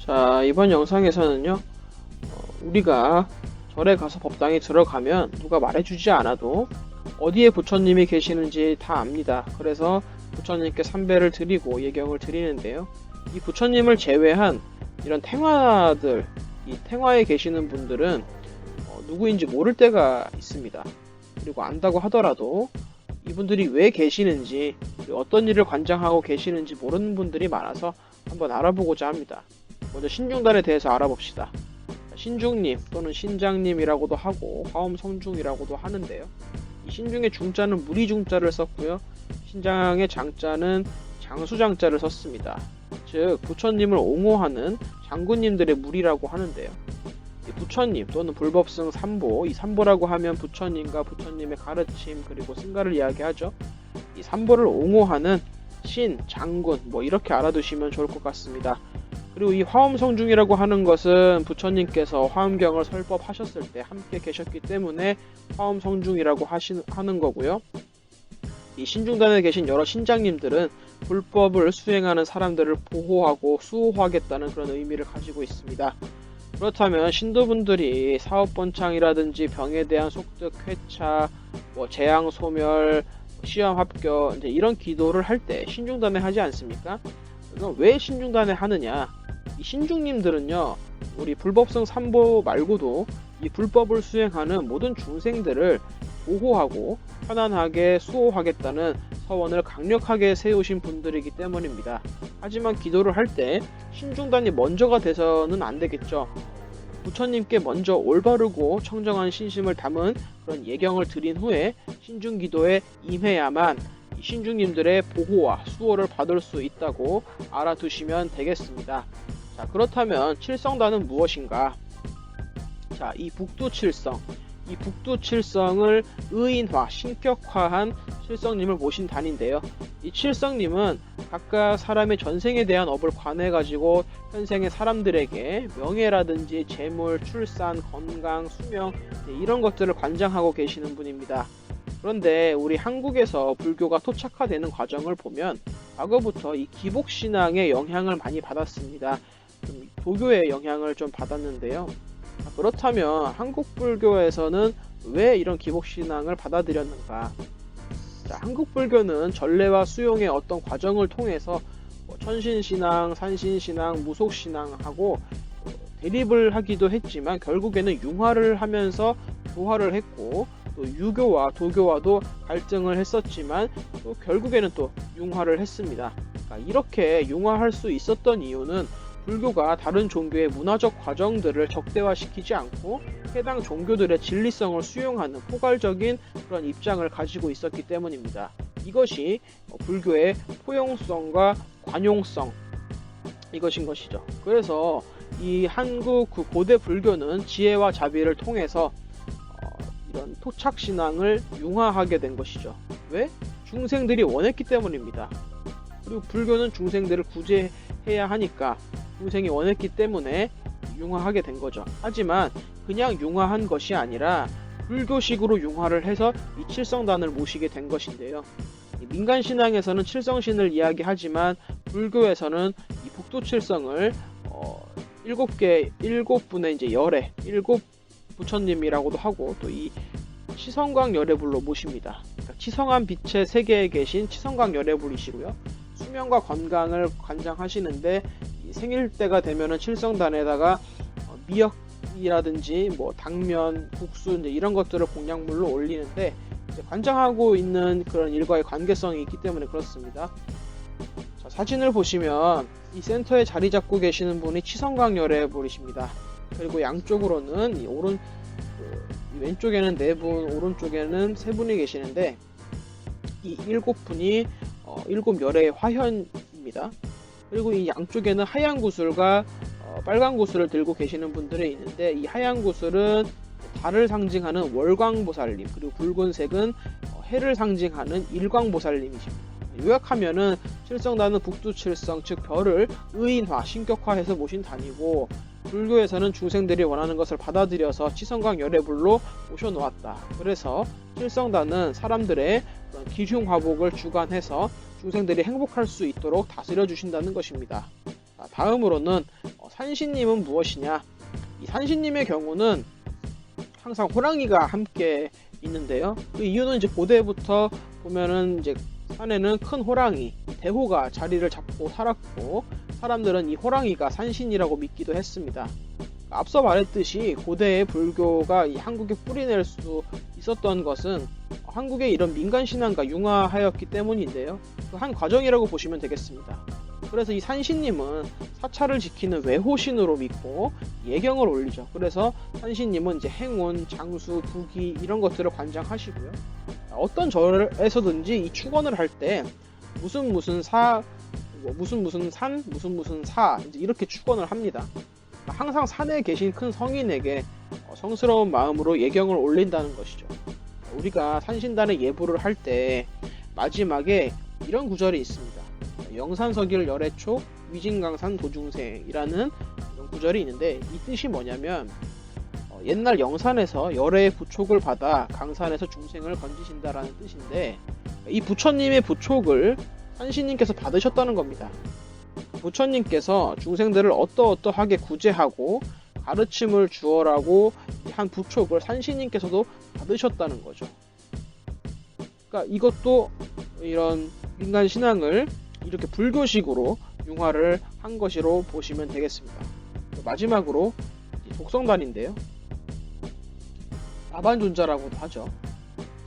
자, 이번 영상에서는요, 우리가 절에 가서 법당에 들어가면 누가 말해주지 않아도 어디에 부처님이 계시는지 다 압니다. 그래서 부처님께 삼배를 드리고 예경을 드리는데요. 이 부처님을 제외한 이런 탱화들, 이 탱화에 계시는 분들은 누구인지 모를 때가 있습니다. 그리고 안다고 하더라도 이분들이 왜 계시는지, 어떤 일을 관장하고 계시는지 모르는 분들이 많아서 한번 알아보고자 합니다. 먼저 신중단에 대해서 알아봅시다. 신중님 또는 신장님이라고도 하고 화엄성중이라고도 하는데요. 이 신중의 중자는 무리중자를 썼고요. 신장의 장자는 장수장자를 썼습니다. 즉 부처님을 옹호하는 장군님들의 무리라고 하는데요. 이 부처님 또는 불법승 삼보, 이 삼보라고 하면 부처님과 부처님의 가르침 그리고 승가를 이야기하죠. 이 삼보를 옹호하는 신, 장군 이렇게 알아두시면 좋을 것 같습니다. 그리고 이 화엄성중이라고 하는 것은 부처님께서 화엄경을 설법하셨을 때 함께 계셨기 때문에 화엄성중이라고 하는 거고요. 이 신중단에 계신 여러 신장님들은 불법을 수행하는 사람들을 보호하고 수호하겠다는 그런 의미를 가지고 있습니다. 그렇다면 신도분들이 사업번창이라든지 병에 대한 속득, 회차, 재앙 소멸, 시험 합격 이제 이런 기도를 할 때 신중단에 하지 않습니까? 그럼 왜 신중단에 하느냐? 이 신중님들은요, 우리 불법성 삼보 말고도 이 불법을 수행하는 모든 중생들을 보호하고 편안하게 수호하겠다는 서원을 강력하게 세우신 분들이기 때문입니다. 하지만 기도를 할 때 신중단이 먼저가 돼서는 안 되겠죠. 부처님께 먼저 올바르고 청정한 신심을 담은 그런 예경을 드린 후에 신중기도에 임해야만 신중님들의 보호와 수호를 받을 수 있다고 알아두시면 되겠습니다. 자, 그렇다면 칠성단은 무엇인가? 자, 이 북두칠성, 이 북두칠성을 의인화, 신격화한 칠성님을 모신 단인데요. 이 칠성님은 각각 사람의 전생에 대한 업을 관해가지고 현생의 사람들에게 명예라든지 재물, 출산, 건강, 수명 이런 것들을 관장하고 계시는 분입니다. 그런데 우리 한국에서 불교가 토착화되는 과정을 보면 과거부터 이 기복신앙의 영향을 많이 받았습니다. 도교의 영향을 좀 받았는데요. 그렇다면 한국 불교에서는 왜 이런 기복신앙을 받아들였는가? 자, 한국 불교는 전례와 수용의 어떤 과정을 통해서 천신신앙, 산신신앙, 무속신앙하고 대립을 하기도 했지만 결국에는 융화를 하면서 교화를 했고 또 유교와 도교와도 갈등을 했었지만 또 결국에는 또 융화를 했습니다. 그러니까 이렇게 융화할 수 있었던 이유는 불교가 다른 종교의 문화적 과정들을 적대화시키지 않고 해당 종교들의 진리성을 수용하는 포괄적인 그런 입장을 가지고 있었기 때문입니다. 이것이 불교의 포용성과 관용성 이것인 것이죠. 그래서 이 한국 고대 불교는 지혜와 자비를 통해서 이런 토착신앙을 융화하게 된 것이죠. 왜? 중생들이 원했기 때문입니다. 그리고 불교는 중생들을 구제해야 하니까 중생이 원했기 때문에 융화하게 된 거죠. 하지만 그냥 융화한 것이 아니라 불교식으로 융화를 해서 이 칠성단을 모시게 된 것인데요. 민간신앙에서는 칠성신을 이야기하지만 불교에서는 이 북두칠성을 일곱 분의 이제 열애, 일곱 부처님이라고도 하고 또 이 치성광 열애불로 모십니다. 그러니까 치성한 빛의 세계에 계신 치성광 열애불이시고요. 수명과 건강을 관장하시는데 생일 때가 되면은 칠성단에다가 미역이라든지 당면, 국수 이제 이런 것들을 공약물로 올리는데 관장하고 있는 그런 일과의 관계성이 있기 때문에 그렇습니다. 자, 사진을 보시면 이 센터에 자리 잡고 계시는 분이 치성광 열애불이십니다. 그리고 양쪽으로는 이 왼쪽에는 4분, 오른쪽에는 3분이 계시는데 이 7분이 7열애의 화현입니다. 그리고 이 양쪽에는 하얀 구슬과 빨간 구슬을 들고 계시는 분들이 있는데 이 하얀 구슬은 달을 상징하는 월광보살님, 그리고 붉은색은 해를 상징하는 일광보살님이십니다. 요약하면은 칠성단은 북두칠성, 즉 별을 의인화, 신격화해서 모신 단이고 불교에서는 중생들이 원하는 것을 받아들여서 치성광 열애불로 모셔놓았다. 그래서 칠성단은 사람들의 기흉화복을 주관해서 중생들이 행복할 수 있도록 다스려 주신다는 것입니다. 다음으로는 산신님은 무엇이냐? 이 산신님의 경우는 항상 호랑이가 함께 있는데요. 그 이유는 이제 고대부터 보면은 이제 산에는 큰 호랑이, 대호가 자리를 잡고 살았고, 사람들은 이 호랑이가 산신이라고 믿기도 했습니다. 앞서 말했듯이 고대의 불교가 이 한국에 뿌리낼 수 있었던 것은 한국의 이런 민간 신앙과 융화하였기 때문인데요. 그 한 과정이라고 보시면 되겠습니다. 그래서 이 산신님은 사찰을 지키는 외호신으로 믿고 예경을 올리죠. 그래서 산신님은 이제 행운, 장수, 부귀 이런 것들을 관장하시고요. 어떤 절에서든지 이 축원을 할 때 무슨 사, 무슨 산, 무슨 사 이제 이렇게 축원을 합니다. 항상 산에 계신 큰 성인에게 성스러운 마음으로 예경을 올린다는 것이죠. 우리가 산신단의 예불을 할 때 마지막에 이런 구절이 있습니다. 영산서길 열애촉 위진강산 도중생이라는 이런 구절이 있는데 이 뜻이 뭐냐면 옛날 영산에서 열애의 부촉을 받아 강산에서 중생을 건지신다라는 뜻인데 이 부처님의 부촉을 산신님께서 받으셨다는 겁니다. 부처님께서 중생들을 어떠어떠하게 구제하고 가르침을 주어라고 한 부촉을 산신님께서도 받으셨다는 거죠. 그러니까 이것도 이런 민간 신앙을 이렇게 불교식으로 융화를 한 것으로 보시면 되겠습니다. 마지막으로 독성단인데요. 나반존자라고도 하죠.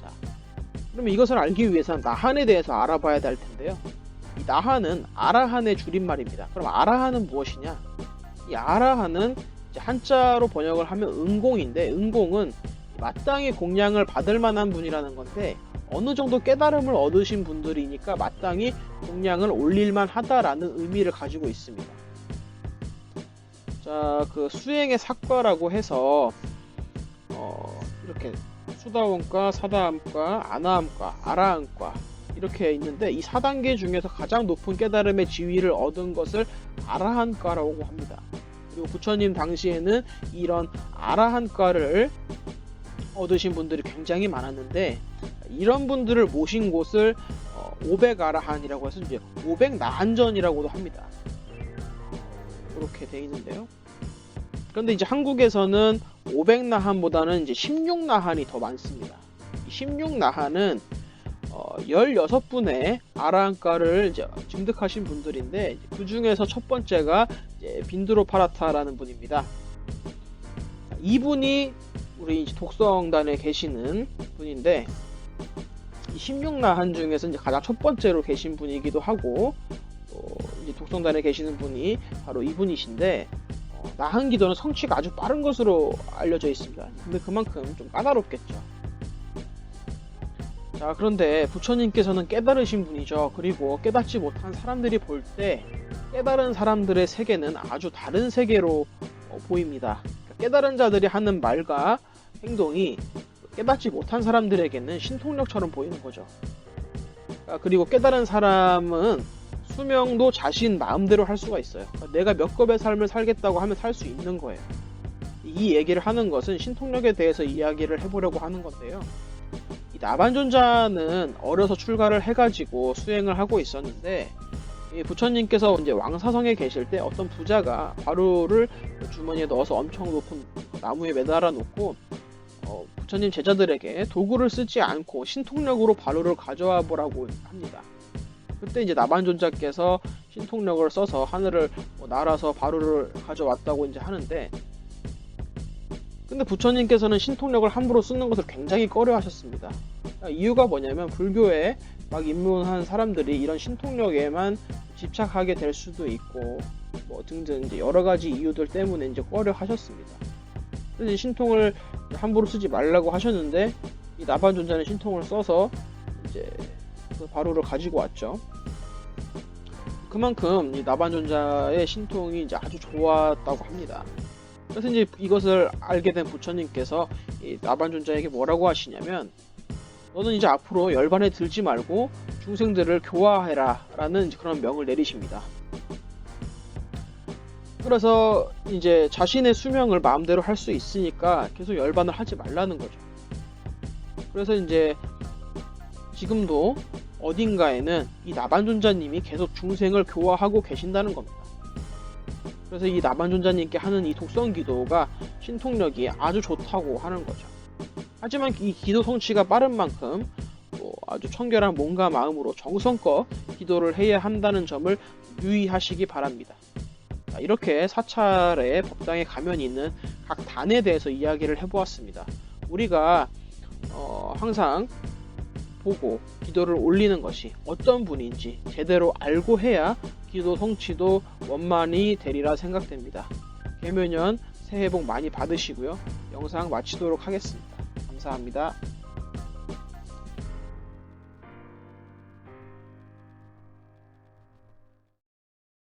자, 그러면 이것을 알기 위해서는 나한에 대해서 알아봐야 될 텐데요. 이 나한은 아라한의 줄임말입니다. 그럼 아라한은 무엇이냐? 이 아라한은 이제 한자로 번역을 하면 은공인데 은공은 마땅히 공양을 받을 만한 분이라는 건데 어느 정도 깨달음을 얻으신 분들이니까 마땅히 공양을 올릴만 하다라는 의미를 가지고 있습니다. 자, 그 수행의 사과라고 해서 이렇게 수다원과, 사다함과, 아나함과, 아라함과 이렇게 있는데 이 4단계 중에서 가장 높은 깨달음의 지위를 얻은 것을 아라한과라고 합니다. 그리고 부처님 당시에는 이런 아라한과를 얻으신 분들이 굉장히 많았는데 이런 분들을 모신 곳을 500아라한이라고 해서 이제 500나한전이라고도 합니다. 이렇게 돼 있는데요. 그런데 이제 한국에서는 500나한보다는 이제 16나한이 더 많습니다. 16나한은 16분의 아라한과를 이제 증득하신 분들인데 그 중에서 첫 번째가 이제 빈드로파라타라는 분입니다. 이분이 우리 이제 독성단에 계시는 분인데 이 16나한 중에서 이제 가장 첫 번째로 계신 분이기도 하고 이제 독성단에 계시는 분이 바로 이분이신데 나한 기도는 성취가 아주 빠른 것으로 알려져 있습니다. 근데 그만큼 좀 까다롭겠죠. 자, 그런데 부처님께서는 깨달으신 분이죠. 그리고 깨닫지 못한 사람들이 볼 때 깨달은 사람들의 세계는 아주 다른 세계로 보입니다. 깨달은 자들이 하는 말과 행동이 깨닫지 못한 사람들에게는 신통력처럼 보이는 거죠. 그리고 깨달은 사람은 수명도 자신 마음대로 할 수가 있어요. 내가 몇 겁의 삶을 살겠다고 하면 살 수 있는 거예요. 이 얘기를 하는 것은 신통력에 대해서 이야기를 해보려고 하는 건데요. 이 나반존자는 어려서 출가를 해가지고 수행을 하고 있었는데 부처님께서 이제 왕사성에 계실 때 어떤 부자가 과루를 주머니에 넣어서 엄청 높은 나무에 매달아 놓고 부처님 제자들에게 도구를 쓰지 않고 신통력으로 과루를 가져와 보라고 합니다. 그때 이제 나반존자께서 신통력을 써서 하늘을 날아서 과루를 가져왔다고 이제 하는데 근데 부처님께서는 신통력을 함부로 쓰는 것을 굉장히 꺼려 하셨습니다. 이유가 뭐냐면 불교에 막 입문한 사람들이 이런 신통력에만 집착하게 될 수도 있고 뭐 등등 이제 여러 가지 이유들 때문에 이제 꺼려 하셨습니다. 그래서 신통을 함부로 쓰지 말라고 하셨는데 이 나반존자는 신통을 써서 이제 그 과루를 가지고 왔죠. 그만큼 이 나반존자의 신통이 이제 아주 좋았다고 합니다. 그래서 이제 이것을 알게 된 부처님께서 이 나반존자에게 뭐라고 하시냐면 너는 이제 앞으로 열반에 들지 말고 중생들을 교화해라 라는 그런 명을 내리십니다. 그래서 이제 자신의 수명을 마음대로 할 수 있으니까 계속 열반을 하지 말라는 거죠. 그래서 이제 지금도 어딘가에는 이 나반존자님이 계속 중생을 교화하고 계신다는 겁니다. 그래서 이 나반존자님께 하는 이 독성 기도가 신통력이 아주 좋다고 하는 거죠. 하지만 이 기도 성취가 빠른 만큼 또 아주 청결한 몸과 마음으로 정성껏 기도를 해야 한다는 점을 유의하시기 바랍니다. 자, 이렇게 사찰의 법당에 가면 있는 각 단에 대해서 이야기를 해보았습니다. 우리가 항상 보고 기도를 올리는 것이 어떤 분인지 제대로 알고 해야 기도 성취도 원만히 되리라 생각됩니다. 개묘년 새해 복 많이 받으시고요. 영상 마치도록 하겠습니다. 감사합니다.